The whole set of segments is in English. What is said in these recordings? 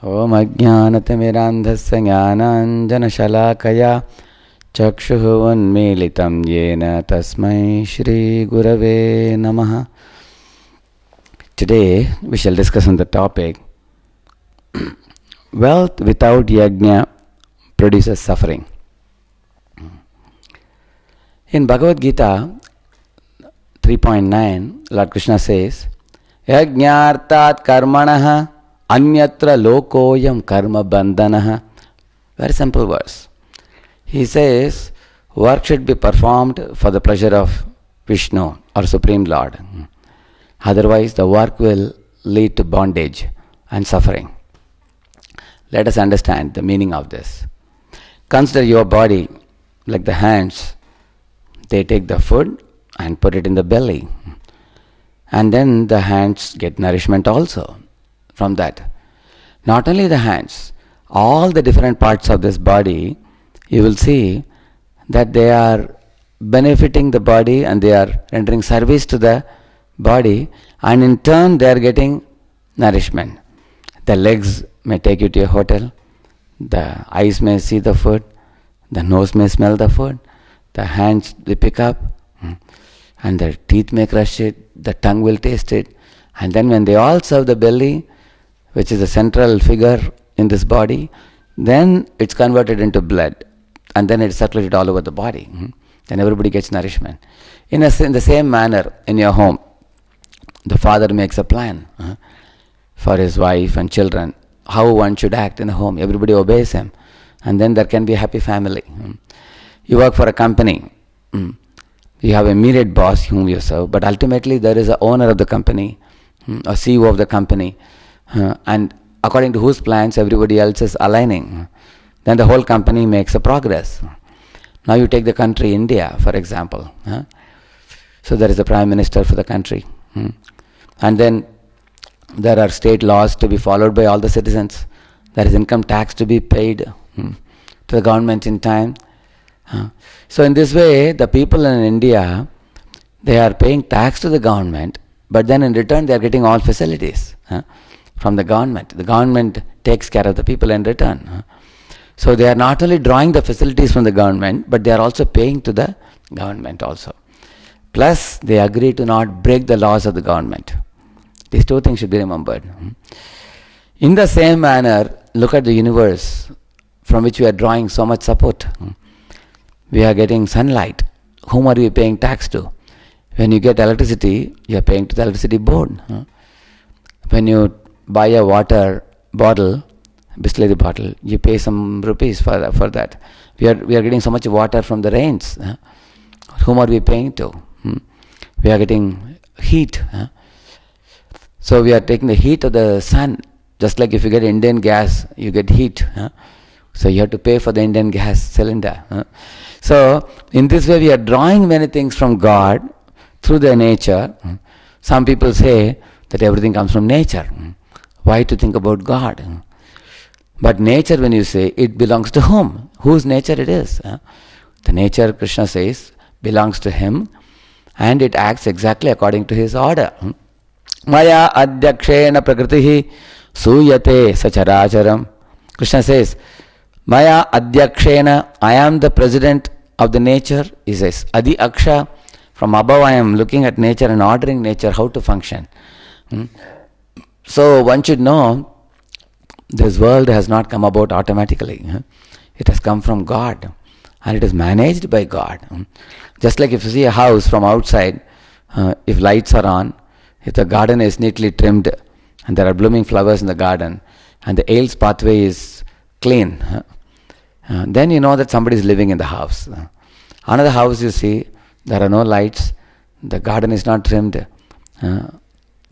Om Ajnanatimirandhasya Jnananjanashalakaya Chakshuhu Unmilitam Yena Tasmai Shri Gurave Namaha. Today we shall discuss on the topic Wealth without Yajna produces suffering. In Bhagavad Gita 3.9, Lord Krishna says, Yajnartat karmanaha anyatra lokoyam karma bandhanaha. Very simple verse. He says, work should be performed for the pleasure of Vishnu or Supreme Lord. Otherwise, the work will lead to bondage and suffering. Let us understand the meaning of this. Consider your body like the hands. They take the food and put it in the belly. And then the hands get nourishment also from that. Not only the hands, all the different parts of this body, you will see that they are benefiting the body and they are rendering service to the body, and in turn they are getting nourishment. The legs may take you to a hotel, the eyes may see the food, the nose may smell the food, the hands they pick up, and the teeth may crush it, the tongue will taste it, and then when they all serve the belly, which is the central figure in this body, then it's converted into blood, and then it's circulated all over the body. Then everybody gets nourishment. In the same manner, in your home, the father makes a plan for his wife and children, how one should act in the home. Everybody obeys him, and then there can be a happy family. You work for a company. You have a immediate boss whom you serve, but ultimately there is an owner of the company, a CEO of the company, and according to whose plans everybody else is aligning. Then the whole company makes a progress. Now you take the country India, for example. So there is a prime minister for the country. And then there are state laws to be followed by all the citizens. There is income tax to be paid to the government in time. So in this way, the people in India, they are paying tax to the government, but then in return they are getting all facilities from the government. The government takes care of the people in return. So they are not only drawing the facilities from the government, but they are also paying to the government also. Plus, they agree to not break the laws of the government. These two things should be remembered. In the same manner, look at the universe from which we are drawing so much support. We are getting sunlight. Whom are we paying tax to? When you get electricity, you are paying to the electricity board. When you buy a water bottle, Bisleri bottle, you pay some rupees for that. We are getting so much water from the rains. Whom are we paying to? We are getting heat. So we are taking the heat of the sun. Just like if you get Indian gas, you get heat. So you have to pay for the Indian gas cylinder. So in this way we are drawing many things from God through the nature. Some people say that everything comes from nature. Why to think about God? But nature, when you say, it belongs to whom? Whose nature it is? The nature, Krishna says, belongs to him, and it acts exactly according to his order. Maya adhyakshena prakritihi suyate sacharacharam. Krishna says, Maya adhyakshena, I am the president of the nature. He says, Adi Aksha, from above I am looking at nature and ordering nature how to function. So one should know, this world has not come about automatically. It has come from God, and it is managed by God. Just like if you see a house from outside, if lights are on, if the garden is neatly trimmed, and there are blooming flowers in the garden, and the aisles pathway is clean, then you know that somebody is living in the house. Another house you see, there are no lights, the garden is not trimmed,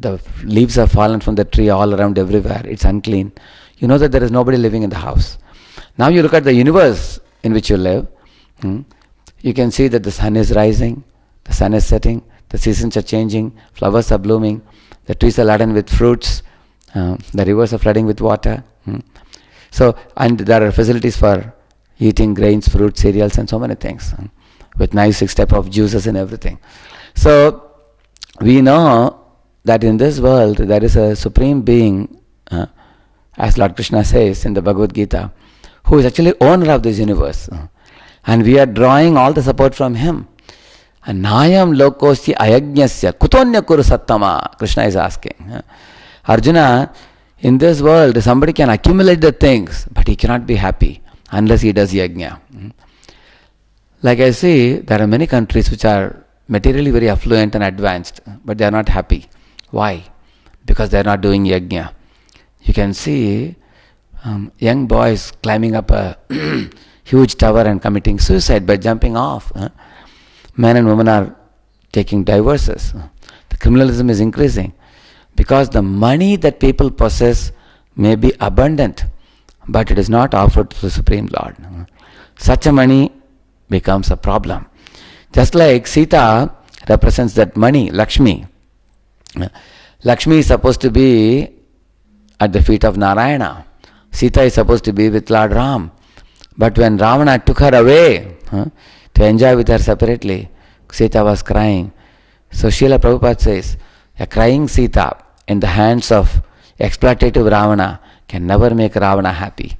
the leaves have fallen from the tree all around everywhere, it's unclean. You know that there is nobody living in the house. Now you look at the universe in which you live, you can see that the sun is rising, the sun is setting, the seasons are changing, flowers are blooming, the trees are laden with fruits, the rivers are flooding with water. So, and there are facilities for eating grains, fruits, cereals, and so many things, with nice 6 type of juices and everything. So, we know that in this world there is a supreme being as Lord Krishna says in the Bhagavad Gita, who is actually owner of this universe. And we are drawing all the support from him. And Nayam lokosya ayajnasya kutonya kuru sattama, Krishna is asking. Arjuna, in this world, somebody can accumulate the things, but he cannot be happy unless he does yajna. Like I see, there are many countries which are materially very affluent and advanced, but they are not happy. Why? Because they are not doing yajna. You can see young boys climbing up a huge tower and committing suicide by jumping off. Men and women are taking divorces. The criminalism is increasing because the money that people possess may be abundant, but it is not offered to the Supreme Lord. Such a money becomes a problem. Just like Sita represents that money, Lakshmi. Lakshmi is supposed to be at the feet of Narayana. Sita is supposed to be with Lord Ram. But when Ravana took her away to enjoy with her separately, Sita was crying. So Srila Prabhupada says, a crying Sita in the hands of exploitative Ravana can never make Ravana happy.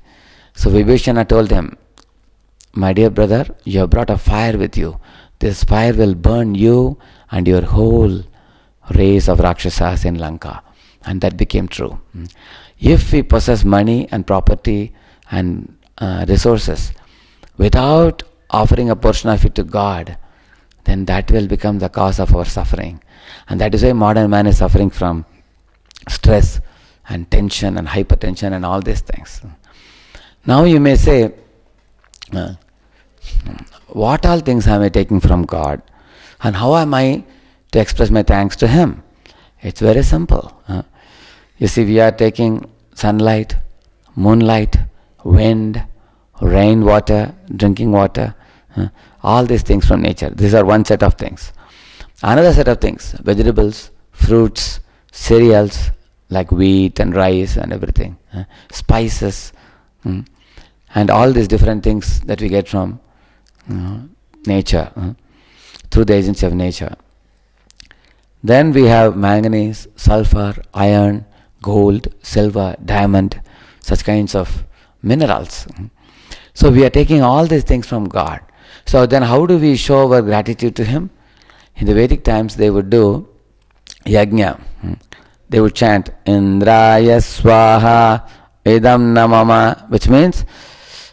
So Vibhishana told him, my dear brother, you have brought a fire with you. This fire will burn you and your whole race of Rakshasas in Lanka. And that became true. If we possess money and property and resources without offering a portion of it to God, then that will become the cause of our suffering. And that is why modern man is suffering from stress and tension and hypertension and all these things. Now you may say, what all things am I taking from God? And how am I to express my thanks to Him? It's very simple. You see, we are taking sunlight, moonlight, wind, rainwater, drinking water, all these things from nature. These are one set of things. Another set of things, vegetables, fruits, cereals like wheat and rice and everything, spices, and all these different things that we get from nature, through the agency of nature. Then we have manganese, sulfur, iron, gold, silver, diamond, such kinds of minerals. So we are taking all these things from God. So then how do we show our gratitude to Him? In the Vedic times they would do yajna. They would chant Indraya Swaha Edam Namama, which means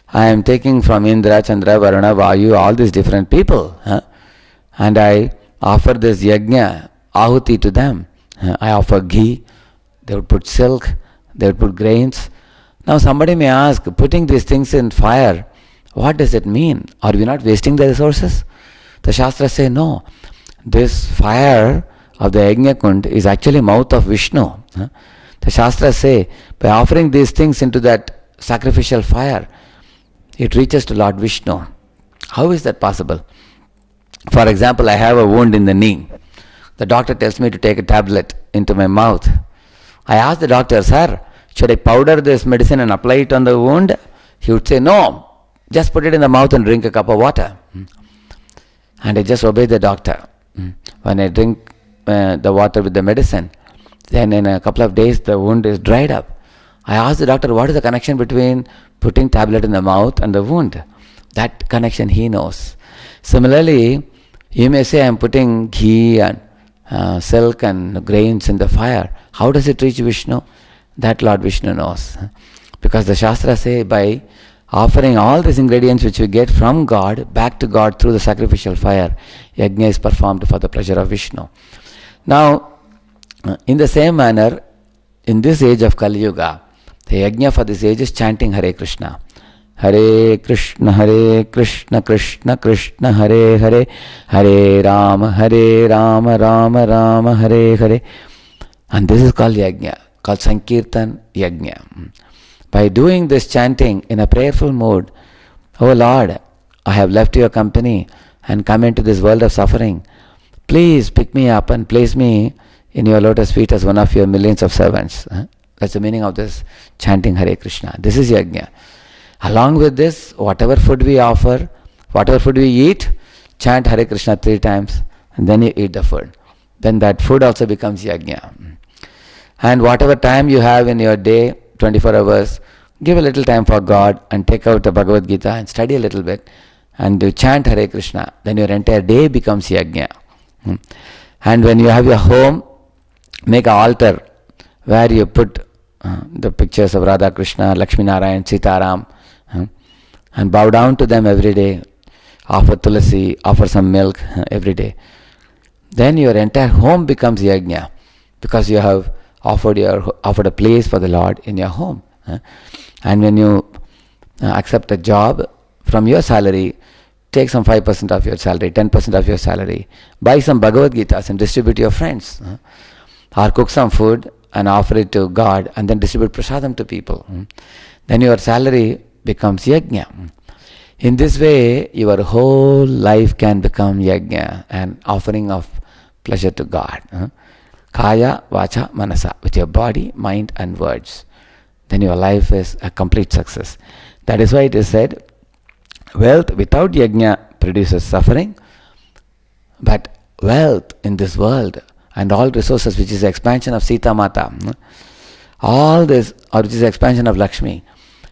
I am taking from Indra, Chandra, Varuna, Vayu, all these different people, and I offer this yajna, ahuti to them. I offer ghee, they would put silk, they would put grains. Now somebody may ask, putting these things in fire, what does it mean? Are we not wasting the resources? The Shastras say no. This fire of the Yajna Kund is actually mouth of Vishnu. The Shastras say, by offering these things into that sacrificial fire, it reaches to Lord Vishnu. How is that possible? For example, I have a wound in the knee. The doctor tells me to take a tablet into my mouth. I ask the doctor, sir, should I powder this medicine and apply it on the wound? He would say, no, just put it in the mouth and drink a cup of water. And I just obey the doctor. When I drink the water with the medicine, then in a couple of days the wound is dried up. I asked the doctor, what is the connection between putting tablet in the mouth and the wound? That connection he knows. Similarly, you may say, I am putting ghee and silk and grains in the fire. How does it reach Vishnu? That Lord Vishnu knows. Because the Shastras say, by offering all these ingredients which we get from God back to God through the sacrificial fire, yajna is performed for the pleasure of Vishnu. Now, in the same manner, in this age of Kali Yuga, the yajna for this age is chanting Hare Krishna. Hare Krishna, Krishna Krishna, Hare Hare, Hare Rama, Rama Rama, Hare Hare. And this is called yajna, called Sankirtan Yajna. By doing this chanting in a prayerful mood, oh Lord, I have left your company and come into this world of suffering. Please pick me up and place me in your lotus feet as one of your millions of servants. That's the meaning of this chanting Hare Krishna. This is yajna. Along with this, whatever food we offer, whatever food we eat, chant Hare Krishna 3 times and then you eat the food. Then that food also becomes yajna. And whatever time you have in your day, 24 hours, give a little time for God and take out the Bhagavad Gita and study a little bit and you chant Hare Krishna, then your entire day becomes yajna. And when you have your home, make an altar where you put the pictures of Radha Krishna, Lakshmi Narayan, Sitaram, and bow down to them every day. Offer tulasi, offer some milk every day. Then your entire home becomes yajna because you have offered a place for the Lord in your home. And when you accept a job from your salary, take some 5% of your salary, 10% of your salary, buy some Bhagavad Gitas and distribute to your friends. Or cook some food and offer it to God and then distribute prasadam to people. Then your salary becomes yajna. In this way, your whole life can become yajna, an offering of pleasure to God. Kaya, vacha, manasa, with your body, mind and words. Then your life is a complete success. That is why it is said, wealth without yajna produces suffering, but wealth in this world and all resources, which is the expansion of Sita Mata, all this, or which is the expansion of Lakshmi,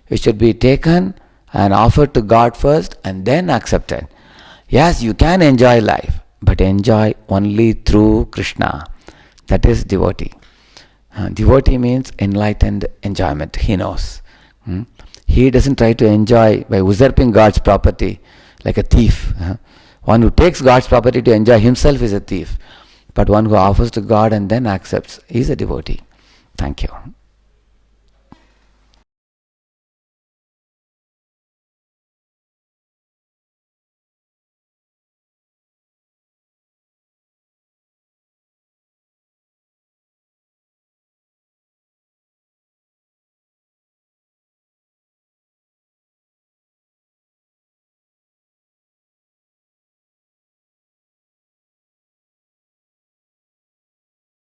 it should be taken and offered to God first and then accepted. Yes, you can enjoy life, but enjoy only through Krishna. That is devotee. Devotee means enlightened enjoyment. He knows. He doesn't try to enjoy by usurping God's property like a thief. One who takes God's property to enjoy himself is a thief. But one who offers to God and then accepts is a devotee. Thank you.